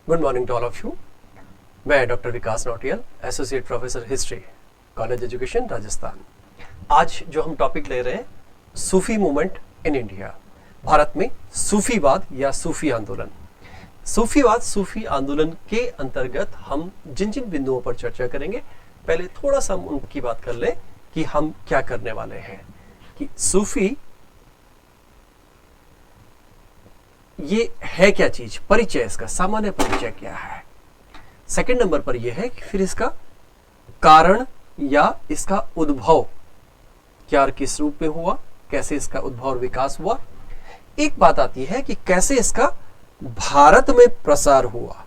Good morning to all of you. मैं doctor Vikas Nautiyal, associate professor history, college education, Rajasthan. आज जो हम टॉपिक ले रहे हैं, Sufi movement in India, Bharat में सूफीवाद या सूफी आंदोलन। सूफीवाद, सूफी आंदोलन के अंतर्गत हम जिन जिन बिंदुओं पर चर्चा करेंगे, पहले थोड़ा सा हम उनकी बात कर लें कि हम क्या करने वाले हैं। कि सूफी ये है क्या चीज, परिचय, इसका सामान्य परिचय क्या है। सेकंड नंबर पर यह है कि फिर इसका कारण या इसका उद्भव क्या और किस रूप में हुआ, कैसे इसका उद्भव और विकास हुआ। एक बात आती है कि कैसे इसका भारत में प्रसार हुआ,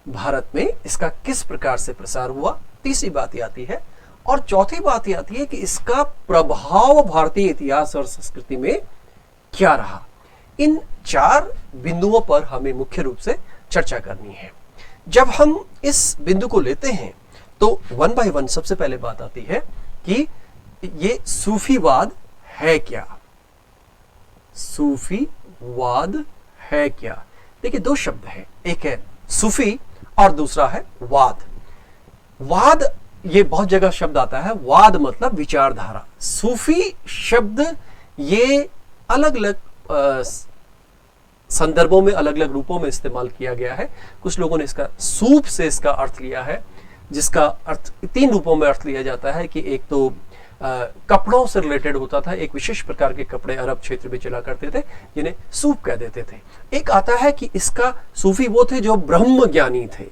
भारत में इसका किस प्रकार से प्रसार हुआ। तीसरी बात यह आती है, और चौथी बात यह आती है कि इसका प्रभाव भारतीय इतिहास और संस्कृति में क्या रहा। इन चार बिंदुओं पर हमें मुख्य रूप से चर्चा करनी है। जब हम इस बिंदु को लेते हैं तो वन बाय वन सबसे पहले बात आती है कि ये सूफीवाद है क्या। सूफीवाद है क्या। देखिए, दो शब्द हैं, एक है सूफी और दूसरा है वाद। वाद ये बहुत जगह शब्द आता है, वाद मतलब विचारधारा। सूफी शब्द ये अलग अलग संदर्भों में, अलग अलग रूपों में इस्तेमाल किया गया है। कुछ लोगों ने इसका सूफ से इसका अर्थ लिया है, जिसका अर्थ तीन रूपों में अर्थ लिया जाता है कि एक तो कपड़ों से रिलेटेड होता था, एक विशेष प्रकार के कपड़े अरब क्षेत्र में चला करते थे जिन्हें सूफ कह देते थे। एक आता है कि इसका सूफी वो थे जो ब्रह्म ज्ञानी थे।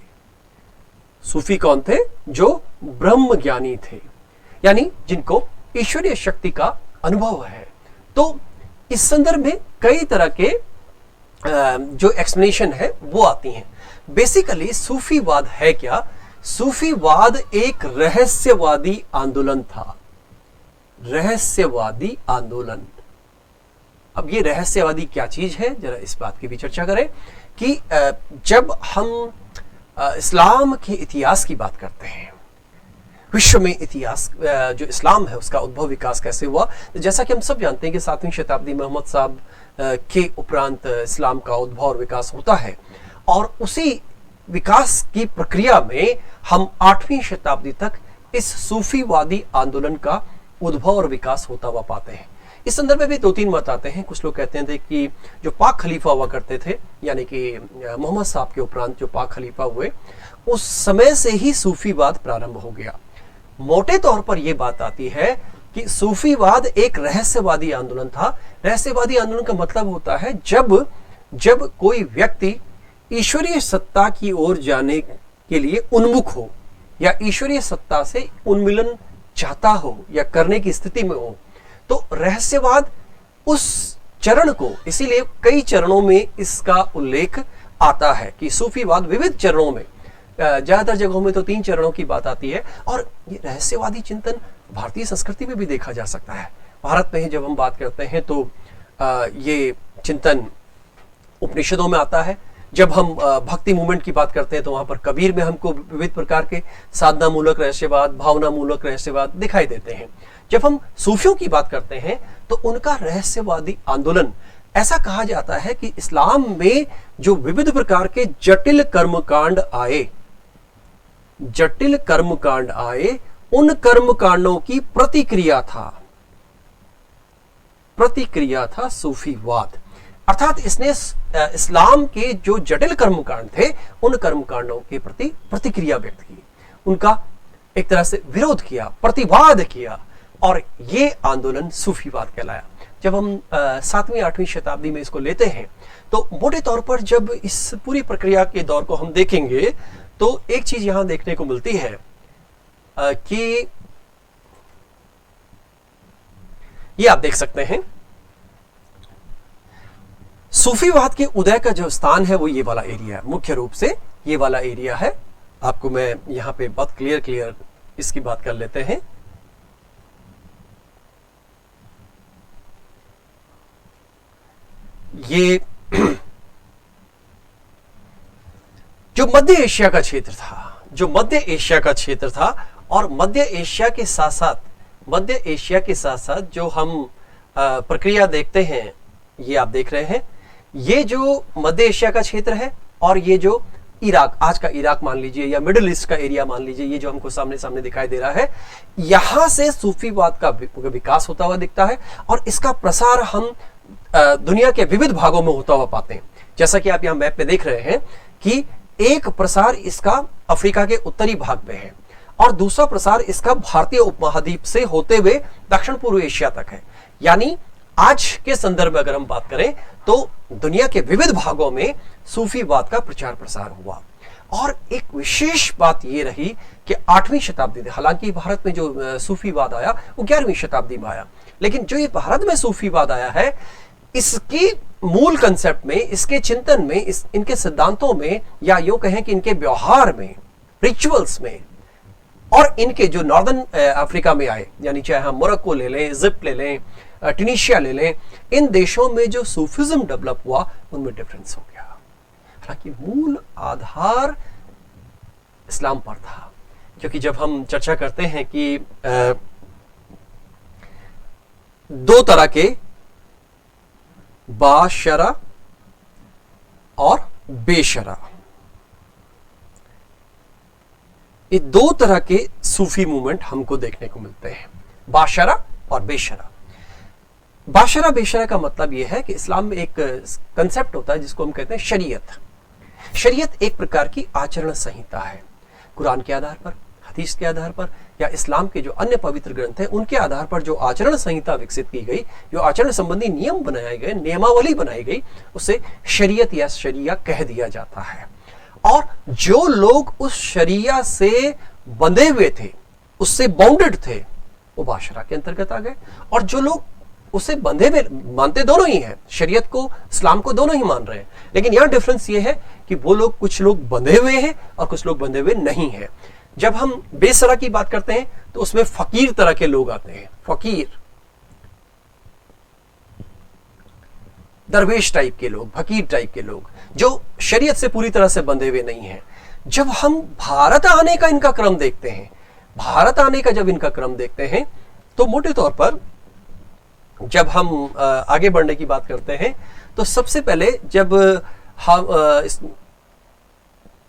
सूफी कौन थे? जो ब्रह्म ज्ञानी थे, यानी जिनको ईश्वरीय शक्ति का अनुभव है। तो इस संदर्भ में कई तरह के जो एक्सप्लेनेशन है वो आती हैं। बेसिकली सूफीवाद है क्या? सूफीवाद एक रहस्यवादी आंदोलन था। रहस्यवादी आंदोलन। अब ये रहस्यवादी क्या चीज है, जरा इस बात की भी चर्चा करें कि जब हम इस्लाम के इतिहास की बात करते हैं, विश्व में इतिहास जो इस्लाम है उसका उद्भव विकास कैसे हुआ, तो जैसा कि हम सब जानते हैं कि 7वीं शताब्दी मोहम्मद साहब के उपरांत इस्लाम का उद्भव और विकास होता है, और उसी विकास की प्रक्रिया में हम 8वीं शताब्दी तक इस सूफीवादी आंदोलन का उद्भव और विकास होता हुआ पाते हैं। इस संदर्भ में भी दो तीन मत आते हैं। कुछ लोग कहते थे कि जो पाक खलीफा हुआ करते थे, यानी कि मोहम्मद साहब के उपरांत जो पाक खलीफा हुए, उस समय से ही सूफीवाद प्रारंभ हो गया। मोटे तौर पर यह बात आती है कि सूफीवाद एक रहस्यवादी आंदोलन था। रहस्यवादी आंदोलन का मतलब होता है जब कोई व्यक्ति ईश्वरीय सत्ता की ओर जाने के लिए उन्मुख हो, या ईश्वरीय सत्ता से उन्मिलन चाहता हो या करने की स्थिति में हो, तो रहस्यवाद उस चरण को, इसीलिए कई चरणों में इसका उल्लेख आता है कि सूफीवाद विविध चरणों में, ज्यादातर जगहों में तो 3 चरणों की बात आती है। और ये रहस्यवादी चिंतन भारतीय संस्कृति में भी देखा जा सकता है। भारत में जब हम बात करते हैं तो ये चिंतन उपनिषदों में आता है। जब हम भक्ति मूवमेंट की बात करते हैं तो वहां पर कबीर में हमको विविध प्रकार के साधना मूलक रहस्यवाद, भावना मूलक रहस्यवाद दिखाई देते हैं। जब हम सूफियों की बात करते हैं तो उनका रहस्यवादी आंदोलन, ऐसा कहा जाता है कि इस्लाम में जो विविध प्रकार के जटिल कर्मकांड आए, जटिल कर्मकांड आए, उन कर्मकांडों की प्रतिक्रिया था सूफीवाद। अर्थात इसने इस्लाम के जो जटिल कर्मकांड थे उन कर्मकांडों के प्रति प्रतिक्रिया व्यक्त की, उनका एक तरह से विरोध किया, प्रतिवाद किया, और ये आंदोलन सूफीवाद कहलाया। जब हम 7वीं 8वीं शताब्दी में इसको लेते हैं तो मोटे तौर पर जब इस पूरी प्रक्रिया के दौर को हम देखेंगे तो एक चीज यहां देखने को मिलती है कि ये आप देख सकते हैं, सूफीवाद के उदय का जो स्थान है वो ये वाला एरिया है। मुख्य रूप से ये वाला एरिया है। आपको मैं यहां पे बहुत क्लियर इसकी बात कर लेते हैं। ये जो मध्य एशिया का क्षेत्र था, और मध्य एशिया के साथ साथ जो हम प्रक्रिया देखते हैं, ये आप देख रहे हैं, ये जो मध्य एशिया का क्षेत्र है और ये जो इराक, आज का इराक मान लीजिए या मिडिल ईस्ट का एरिया मान लीजिए, ये जो हमको सामने सामने दिखाई दे रहा है, यहां से सूफीवाद का विकास होता हुआ दिखता है और इसका प्रसार हम दुनिया के विविध भागों में होता हुआ पाते हैं। जैसा कि आप यहां मैप पे देख रहे हैं कि एक प्रसार इसका अफ्रीका के उत्तरी भाग में है और दूसरा प्रसार इसका भारतीय उपमहाद्वीप से होते हुए दक्षिण पूर्व एशिया तक है। यानी आज के संदर्भ में अगर हम बात करें तो दुनिया के विविध भागों में सूफीवाद का प्रचार प्रसार हुआ। और एक विशेष बात यह रही कि 8वीं शताब्दी में, हालांकि भारत में जो सूफीवाद आया वो 11वीं शताब्दी में आया, लेकिन जो ये भारत में सूफीवाद आया है, इसकी मूल कंसेप्ट में, इसके चिंतन में, इनके सिद्धांतों में, या यूं कहें कि इनके व्यवहार में, रिचुअल्स में, और इनके जो नॉर्दर्न अफ्रीका में आए, यानी चाहे हम मोरक्को ले लें, इजिप्ट ले लें, ट्यूनीशिया ले लें, इन देशों में जो सूफिज्म डेवलप हुआ उनमें डिफरेंस हो गया। हालांकि मूल आधार इस्लाम पर था, क्योंकि जब हम चर्चा करते हैं कि दो तरह के बाशरा और बेशरा, ये दो तरह के सूफी मूवमेंट हमको देखने को मिलते हैं, बाशरा और बेशरा। बाशरा बेशरा का मतलब यह है कि इस्लाम में एक कंसेप्ट होता है जिसको हम कहते हैं शरीयत। शरीयत एक प्रकार की आचरण संहिता है। कुरान के आधार पर, हदीस के आधार पर, या इस्लाम के जो अन्य पवित्र ग्रंथ हैं उनके आधार पर जो आचरण संहिता विकसित की गई, जो आचरण संबंधी नियम बनाए गए, नियमावली बनाई गई, उसे शरीयत या शरिया कह दिया जाता है। और जो लोग उस शरिया से बंधे हुए थे, उससे बाउंडेड थे, वो बाशरा के अंतर्गत आ गए। और जो लोग उससे बंधे हुए, मानते दोनों ही हैं, शरीयत को, इस्लाम को, दोनों ही मान रहे हैं, लेकिन यहां डिफरेंस ये है कि वो लोग, कुछ लोग बंधे हुए हैं और कुछ लोग बंधे हुए नहीं हैं। जब हम बेसरा की बात करते हैं तो उसमें फकीर तरह के लोग आते हैं, फकीर, दरवेश टाइप के लोग, फकीर टाइप के लोग, जो शरीयत से पूरी तरह से बंधे हुए नहीं हैं। जब हम भारत आने का इनका क्रम देखते हैं, भारत आने का जब इनका क्रम देखते हैं, तो मोटे तौर पर जब हम आगे बढ़ने की बात करते हैं तो सबसे पहले जब हम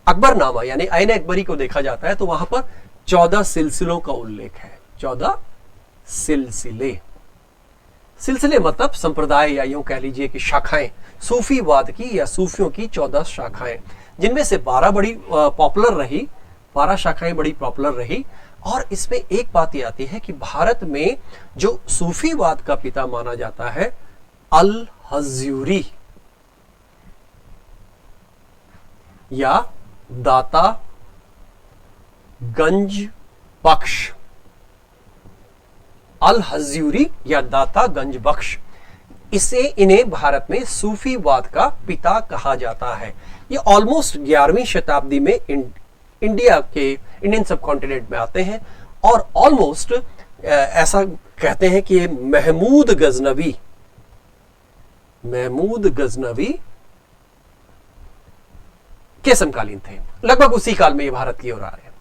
अकबरनामा यानी आईन अकबरी को देखा जाता है तो वहां पर 14 सिलसिलों का उल्लेख है। 14 सिलसिले, सिलसिले मतलब संप्रदाय, या यूं कह लीजिए कि शाखाएं, सूफीवाद की या सूफियों की 14 शाखाएं, जिनमें से 12 बड़ी पॉपुलर रही, 12 शाखाएं बड़ी पॉपुलर रही। और इसमें एक बात यह आती है कि भारत में जो सूफीवाद का पिता माना जाता है, अल हज़्यूरी या दाता गंज बख्श, अल हज़्यूरी या दाता गंज बख्श, इन्हें भारत में सूफीवाद का पिता कहा जाता है। ये ऑलमोस्ट 11वीं शताब्दी में इंडिया के, इंडियन सब कॉन्टिनेंट में आते हैं और ऑलमोस्ट ऐसा कहते हैं कि महमूद गजनवी के समकालीन थे, लगभग उसी काल में ये भारत की ओर आ रहे हैं।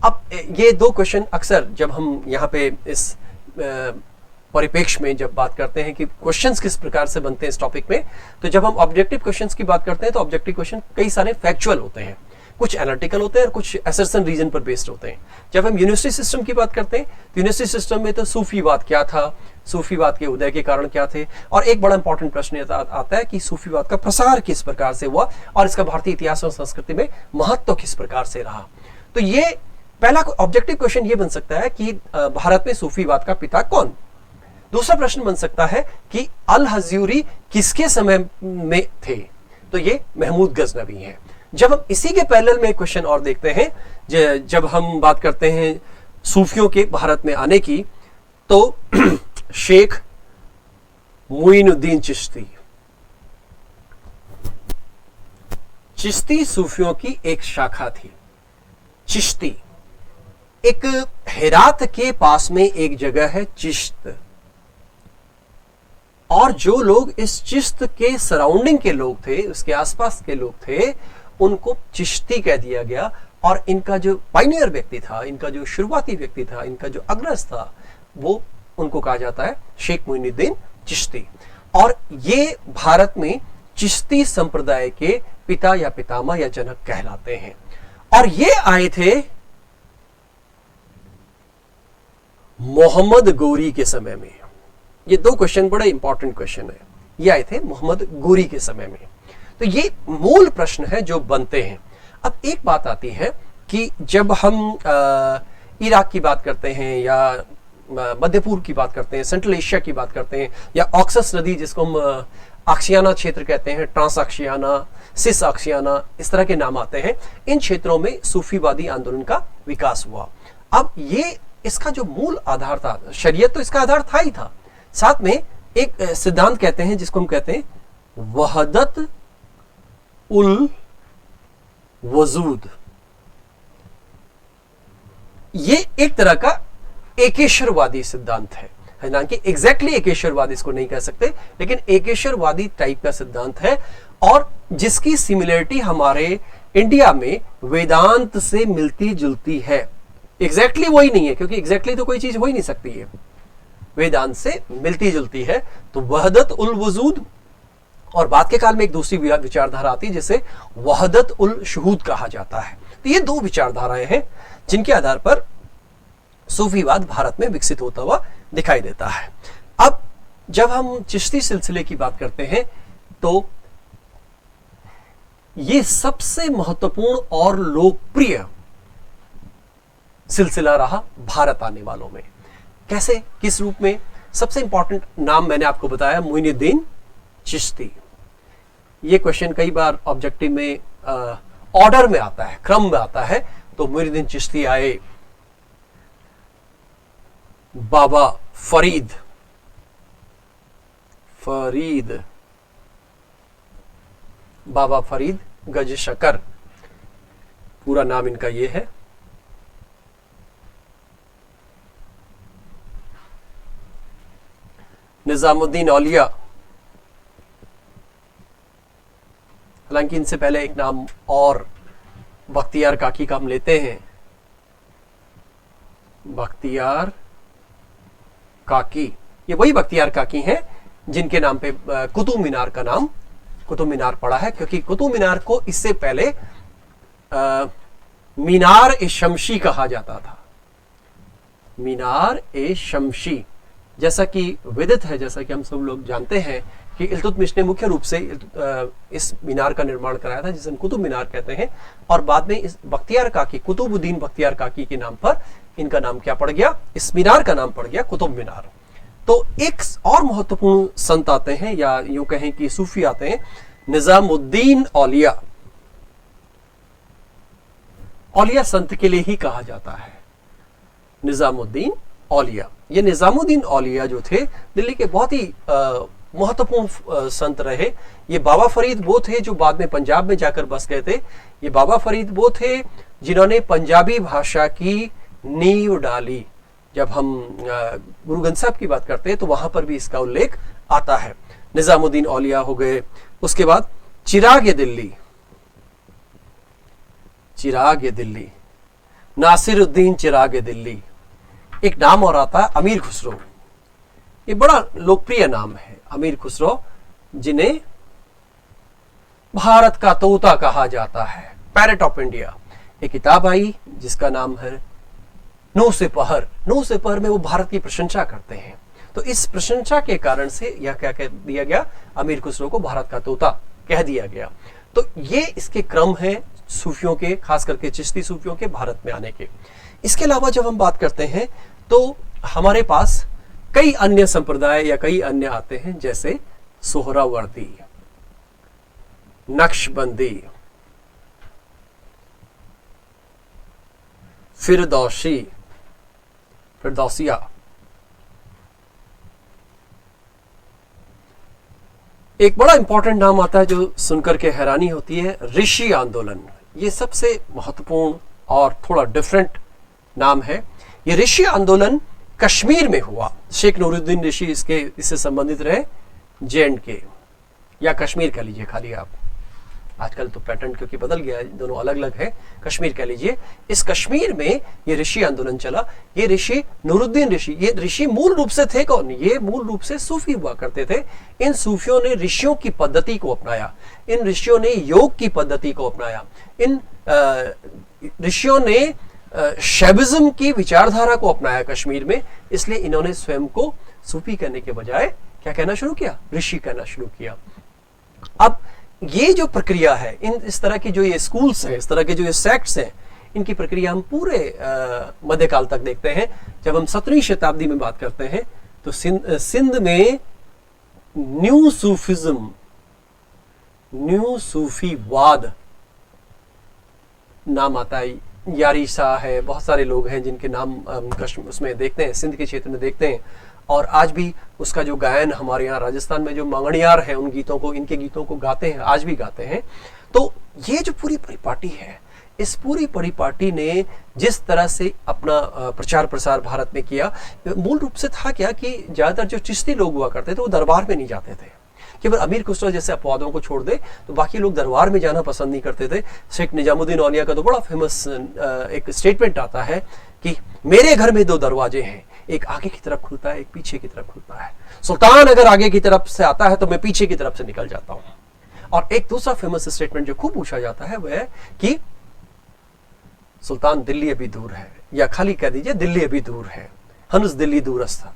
अब ये दो क्वेश्चन अक्सर जब हम यहाँ पे इस परिप्रेक्ष्य में जब बात करते हैं कि क्वेश्चंस किस प्रकार से बनते हैं इस टॉपिक में, तो जब हम ऑब्जेक्टिव क्वेश्चंस की बात करते हैं तो ऑब्जेक्टिव क्वेश्चन कई सारे फैक्चुअल होते हैं, कुछ एनालिटिकल होते हैं और कुछ असर्शन रीजन पर बेस्ड होते हैं। जब हम यूनिवर्सिटी सिस्टम की बात करते हैं तो यूनिवर्सिटी सिस्टम में तो सूफीवाद क्या था, सूफीवाद के उदय के कारण क्या थे, और एक बड़ा इंपॉर्टेंट प्रश्न आता है कि सूफीवाद का प्रसार किस प्रकार से हुआ और इसका भारतीय इतिहास और संस्कृति में महत्व किस प्रकार से रहा। तो ये पहला ऑब्जेक्टिव क्वेश्चन ये बन सकता है कि भारत में सूफीवाद का पिता कौन। दूसरा प्रश्न बन सकता है कि अल हज़्यूरी किसके समय में थे, तो ये महमूद गजनवी हैं। जब हम इसी के पैरेलल में क्वेश्चन और देखते हैं, जब हम बात करते हैं सूफियों के भारत में आने की, तो शेख मुइनुद्दीन चिश्ती सूफियों की एक शाखा थी। चिश्ती, एक हेरात के पास में एक जगह है चिश्त, और जो लोग इस चिश्त के सराउंडिंग के लोग थे, उसके आसपास के लोग थे, उनको चिश्ती कह दिया गया। और इनका जो पायनियर व्यक्ति था, इनका जो शुरुआती व्यक्ति था, इनका जो अग्रज था, वो उनको कहा जाता है शेख मुइनुद्दीन चिश्ती। और ये भारत में चिश्ती संप्रदाय के पिता या पितामह या जनक कहलाते हैं। और ये आए थे मोहम्मद गोरी के समय में। ये दो क्वेश्चन बड़े इंपॉर्टेंट क्वेश्चन है। ये आए थे मोहम्मद गोरी के समय में। तो ये मूल प्रश्न है जो बनते हैं। अब एक बात आती है कि जब हम इराक की बात करते हैं या मध्य पूर्व की बात करते हैं, सेंट्रल एशिया की बात करते हैं, या ऑक्सस नदी जिसको हम आक्सियाना क्षेत्र कहते हैं, ट्रांस आक्सियाना, सिस आक्सियाना, इस तरह के नाम आते हैं, इन क्षेत्रों में सूफीवादी आंदोलन का विकास हुआ। अब ये इसका जो मूल आधार था, शरीयत तो इसका आधार था ही था, साथ में एक सिद्धांत कहते हैं जिसको हम कहते हैं वहदत उल वजूद। ये एक तरह का एकेश्वरवादी सिद्धांत है, हालांकि एग्जैक्टली एकेश्वरवादी इसको नहीं कह सकते, लेकिन एकेश्वरवादी टाइप का सिद्धांत है, और जिसकी सिमिलरिटी हमारे इंडिया में वेदांत से मिलती जुलती है। एग्जैक्टली वही नहीं है, क्योंकि एग्जैक्टली तो कोई चीज हो ही नहीं सकती है, वेदांत से मिलती जुलती है। तो वहदत उल वजूद, और बाद के काल में एक दूसरी विचारधारा आती है जिसे वहदत उल शुहूद कहा जाता है। तो ये दो विचारधाराएं हैं जिनके आधार पर सूफीवाद भारत में विकसित होता हुआ दिखाई देता है। अब जब हम चिश्ती सिलसिले की बात करते हैं तो ये सबसे महत्वपूर्ण और लोकप्रिय सिलसिला रहा भारत आने वालों में। कैसे, किस रूप में? सबसे इंपॉर्टेंट नाम मैंने आपको बताया, मोइनुद्दीन चिश्ती। ये क्वेश्चन कई बार ऑब्जेक्टिव में ऑर्डर में आता है, क्रम में आता है। तो मोइनुद्दीन चिश्ती आए, बाबा फरीद बाबा फरीद गज शकर, पूरा नाम इनका ये है। निजामुद्दीन औलिया, हालांकि इनसे पहले एक नाम और बख्तियार काकी का हम लेते हैं। बख्तियार काकी, ये वही बख्तियार काकी हैं जिनके नाम पे कुतुब मीनार का नाम कुतुब मीनार पड़ा है, क्योंकि कुतुब मीनार को इससे पहले मीनार ए शमशी कहा जाता था। मीनार ए शमशी, जैसा कि विदित है, जैसा कि हम सब लोग जानते हैं कि इल्तुतमिश ने मुख्य रूप से इस मीनार का निर्माण कराया था, जिसे हम कुतुब मीनार कहते हैं। और बाद में इस बख्तियार काकी, कुतुबुद्दीन बख्तियार काकी के नाम पर इनका नाम क्या पड़ गया, इस मीनार का नाम पड़ गया कुतुब मीनार। तो एक और महत्वपूर्ण संत आते हैं, या यूं कहें कि सूफी आते हैं, निजामुद्दीन औलिया। औलिया संत के लिए ही कहा जाता है, निजामुद्दीन औलिया। ये निजामुद्दीन औलिया जो थे दिल्ली के बहुत ही महत्वपूर्ण संत रहे। ये बाबा फरीद वो थे जो बाद में पंजाब में जाकर बस गए थे। ये बाबा फरीद वो थे जिन्होंने पंजाबी भाषा की नींव डाली। जब हम गुरु ग्रंथ साहब की बात करते हैं तो वहां पर भी इसका उल्लेख आता है। निजामुद्दीन औलिया हो गए। उसके बाद चिराग दिल्ली, नासिरुद्दीन चिराग दिल्ली। एक नाम और आता है अमीर खुसरो। ये बड़ा लोकप्रिय नाम है, अमीर खुसरो, जिन्हें भारत का तोता कहा जाता है, पैरेट ऑफ इंडिया। एक किताब आई जिसका नाम है नौ सिपहर में वो भारत की प्रशंसा करते हैं। तो इस प्रशंसा के कारण से यह क्या कह दिया गया, अमीर खुसरो को भारत का तोता कह दिया गया। तो ये इसके क्रम है सूफियों के, खास करके चिश्ती सूफियों के भारत में आने के। इसके अलावा जब हम बात करते हैं तो हमारे पास कई अन्य संप्रदाय या कई अन्य आते हैं, जैसे सोहरावर्दी, नक्शबंदी, फिरदौसिया। एक बड़ा इंपॉर्टेंट नाम आता है जो सुनकर के हैरानी होती है, ऋषि आंदोलन। ये सबसे महत्वपूर्ण और थोड़ा डिफरेंट नाम है। ये ऋषि आंदोलन कश्मीर में हुआ। शेख नूरुद्दीन ऋषि इससे संबंधित रहे, JNK या कश्मीर कह लीजिए खाली आप। आजकल तो पैटर्न क्योंकि बदल गया है, दोनों अलग अलग है, कश्मीर कह लीजिए। इस कश्मीर में ये ऋषि आंदोलन चला। ये ऋषि नूरुद्दीन ऋषि, ये ऋषि मूल रूप से थे कौन? ये मूल रूप से सूफी हुआ करते थे। इन सूफियों ने ऋषियों की पद्धति को अपनाया, इन ऋषियों ने योग की पद्धति को अपनाया, इन ऋषियों ने शैविज्म की विचारधारा को अपनाया कश्मीर में। इसलिए इन्होंने स्वयं को सूफी कहने के बजाय क्या कहना शुरू किया? ऋषि कहना शुरू किया। अब ये जो प्रक्रिया है, इस तरह की जो ये स्कूल्स हैं, इस तरह के जो ये सेक्ट्स हैं, इनकी प्रक्रिया हम पूरे मध्यकाल तक देखते हैं। जब हम 17वीं शताब्दी में बात करते हैं तो सिंध में न्यू सूफिज्म, न्यू सूफीवाद नाम आता है। यारी शाह है, बहुत सारे लोग हैं जिनके नाम उसमें देखते हैं, सिंध के क्षेत्र में देखते हैं। और आज भी उसका जो गायन हमारे यहाँ राजस्थान में जो मंगणियार है, उन गीतों को, इनके गीतों को गाते हैं, आज भी गाते हैं। तो ये जो पूरी परिपाटी है, इस पूरी परिपाटी ने जिस तरह से अपना प्रचार प्रसार भारत में किया, मूल रूप से था क्या कि ज्यादातर जो चिश्ती लोग हुआ करते थे वो दरबार में नहीं जाते थे। केवल अमीर खुसरो जैसे अपवादों को छोड़ दे तो बाकी लोग दरबार में जाना पसंद नहीं करते थे। शेख निजामुद्दीन औलिया का तो बड़ा फेमस एक स्टेटमेंट आता है कि मेरे घर में 2 दरवाजे हैं, एक आगे की तरफ खुलता है, एक पीछे की तरफ खुलता है। सुल्तान अगर आगे की तरफ से आता है तो मैं पीछे की तरफ से निकल जाता हूं। और एक दूसरा फेमस स्टेटमेंट जो खूब पूछा जाता है वह है कि सुल्तान दिल्ली अभी दूर है, या खाली कह दीजिए दिल्ली अभी दूर है, हनुस दिल्ली दूरस्थ।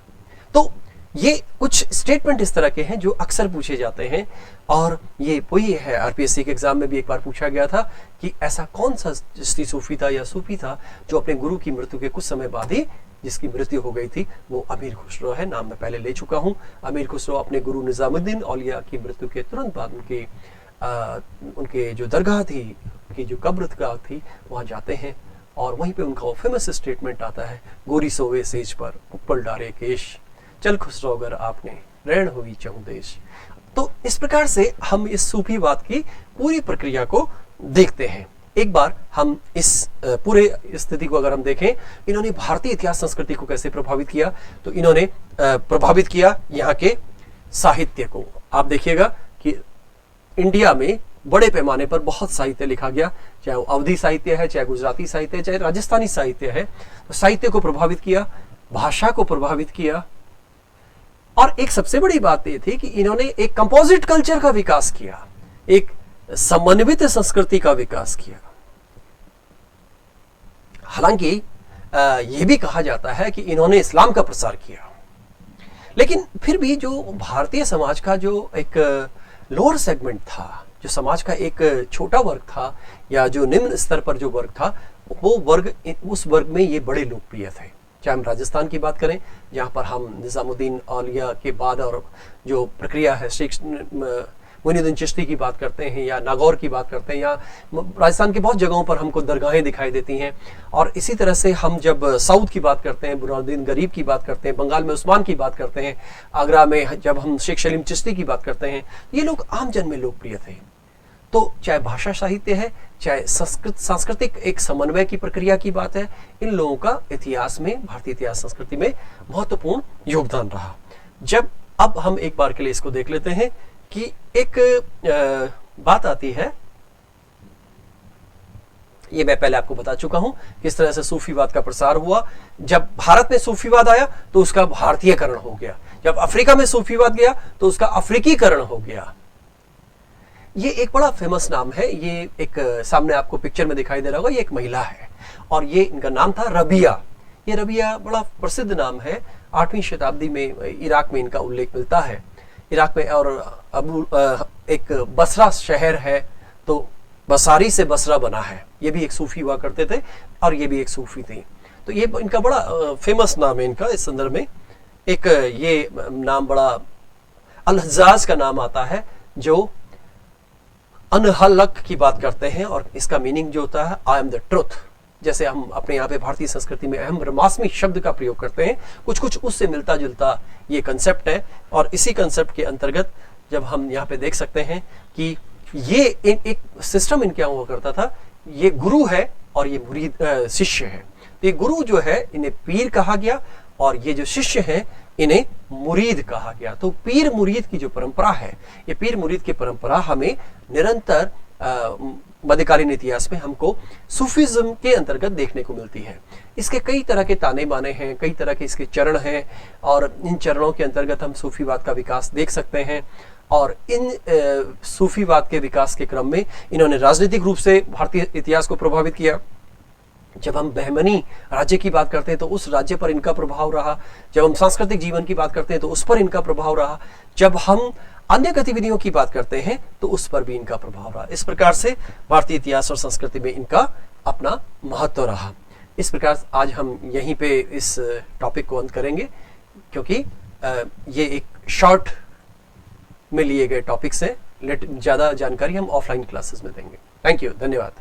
तो ये कुछ स्टेटमेंट इस तरह के हैं जो अक्सर पूछे जाते हैं। और ये वही है, आरपीएससी के एग्जाम में भी एक बार पूछा गया था कि ऐसा कौन सा चिश्ती सूफी था या सूफी था जो अपने गुरु की मृत्यु के कुछ समय बाद ही जिसकी मृत्यु हो गई थी। वो अमीर खुसरो है, नाम मैं पहले ले चुका हूँ। अमीर खुसरो अपने गुरु निजामुद्दीन औलिया की मृत्यु के तुरंत बाद उनके जो दरगाह थी, उनकी जो कब्रगाह थी, वहाँ जाते हैं और वहीं पे उनका वो फेमस स्टेटमेंट आता है, गोरी सोवे सेज पर उप्पल डारे केश, चल खुसरो अगर आपने रैन हुई चहुदेश। तो इस प्रकार से हम इस सूफीवाद की पूरी प्रक्रिया को देखते हैं। एक बार हम इस पूरे स्थिति को अगर हम देखें, इन्होंने भारतीय इतिहास संस्कृति को कैसे प्रभावित किया, तो इन्होंने प्रभावित किया यहाँ के साहित्य को। आप देखिएगा कि इंडिया में बड़े पैमाने पर बहुत साहित्य लिखा गया, चाहे वो अवधी साहित्य है, चाहे गुजराती साहित्य है, चाहे राजस्थानी साहित्य है। तो साहित्य को प्रभावित किया, भाषा को प्रभावित किया। और एक सबसे बड़ी बात ये थी कि इन्होंने एक कंपोजिट कल्चर का विकास किया, एक समन्वित संस्कृति का विकास किया। हालांकि यह भी कहा जाता है कि इन्होंने इस्लाम का प्रसार किया, लेकिन फिर भी जो भारतीय समाज का जो एक लोअर सेगमेंट था, जो समाज का एक छोटा वर्ग था या जो निम्न स्तर पर जो वर्ग था, वो वर्ग, उस वर्ग में ये बड़े लोकप्रिय थे। चाहे हम राजस्थान की बात करें, जहाँ पर हम निजामुद्दीन औलिया के बाद और जो प्रक्रिया है शेख मोइनुद्दीन चिश्ती की बात करते हैं, या नागौर की बात करते हैं, या राजस्थान की बहुत जगहों पर हमको दरगाहें दिखाई देती हैं। और इसी तरह से हम जब साउथ की बात करते हैं, बुरहानुद्दीन गरीब की बात करते हैं, बंगाल में उस्मान की बात करते हैं, आगरा में जब हम शेख सलीम चिश्ती की बात करते हैं, ये लोग आम जन में लोकप्रिय थे। तो चाहे भाषा साहित्य है, चाहे सांस्कृतिक एक समन्वय की प्रक्रिया की बात है, इन लोगों का इतिहास में, भारतीय इतिहास संस्कृति में महत्वपूर्ण योगदान रहा। जब अब हम एक बार के लिए इसको देख लेते हैं कि एक बात आती है, ये मैं पहले आपको बता चुका हूं किस तरह से सूफीवाद का प्रसार हुआ। जब भारत में सूफीवाद आया तो उसका भारतीयकरण हो गया, जब अफ्रीका में सूफीवाद गया तो उसका अफ्रीकीकरण हो गया। ये एक बड़ा फेमस नाम है, ये एक सामने आपको पिक्चर में दिखाई दे रहा होगा, ये एक महिला है और ये इनका नाम था रबिया। ये रबिया बड़ा प्रसिद्ध नाम है, 8वीं शताब्दी में इराक में इनका उल्लेख मिलता है। इराक में और एक बसरा शहर है, तो बसारी से बसरा बना है। ये भी एक सूफी हुआ करते थे और ये भी एक सूफी थी। तो ये इनका बड़ा फेमस नाम है इनका। इस संदर्भ में एक ये नाम बड़ा अल-हज्जाज का नाम आता है, जो अनहलक की बात करते हैं और इसका मीनिंग जो होता है आई एम द ट्रुथ। जैसे हम अपने यहाँ पे भारतीय संस्कृति में अहम ब्रह्मास्मि शब्द का प्रयोग करते हैं, कुछ कुछ उससे मिलता जुलता ये कंसेप्ट है। और इसी कंसेप्ट के अंतर्गत जब हम यहाँ पे देख सकते हैं कि ये एक सिस्टम इनके यहाँ हुआ करता था, ये गुरु है और ये मुरीद शिष्य है। तो ये गुरु जो है इन्हें पीर कहा गया और ये जो शिष्य हैं इन्हें मुरीद कहा गया। तो पीर मुरीद की जो परंपरा है, ये पीर मुरीद की परंपरा हमें निरंतर मध्यकालीन इतिहास में हमको सूफीज्म के अंतर्गत देखने को मिलती है। इसके कई तरह के ताने बाने हैं, कई तरह के इसके चरण हैं, और इन चरणों के अंतर्गत हम सूफीवाद का विकास देख सकते हैं। और इन सूफीवाद के विकास के क्रम में इन्होंने राजनीतिक रूप से भारतीय इतिहास को प्रभावित किया। जब हम बहमनी राज्य की बात करते हैं तो उस राज्य पर इनका प्रभाव रहा। जब हम सांस्कृतिक जीवन की बात करते हैं तो उस पर इनका प्रभाव रहा। जब हम अन्य गतिविधियों की बात करते हैं तो उस पर भी इनका प्रभाव रहा। इस प्रकार से भारतीय इतिहास और संस्कृति में इनका अपना महत्व रहा। इस प्रकार आज हम यहीं पे इस टॉपिक को अंत करेंगे, क्योंकि ये एक शॉर्ट में लिए गए टॉपिक्स हैं। ज़्यादा जानकारी हम ऑफलाइन क्लासेस में देंगे। थैंक यू, धन्यवाद।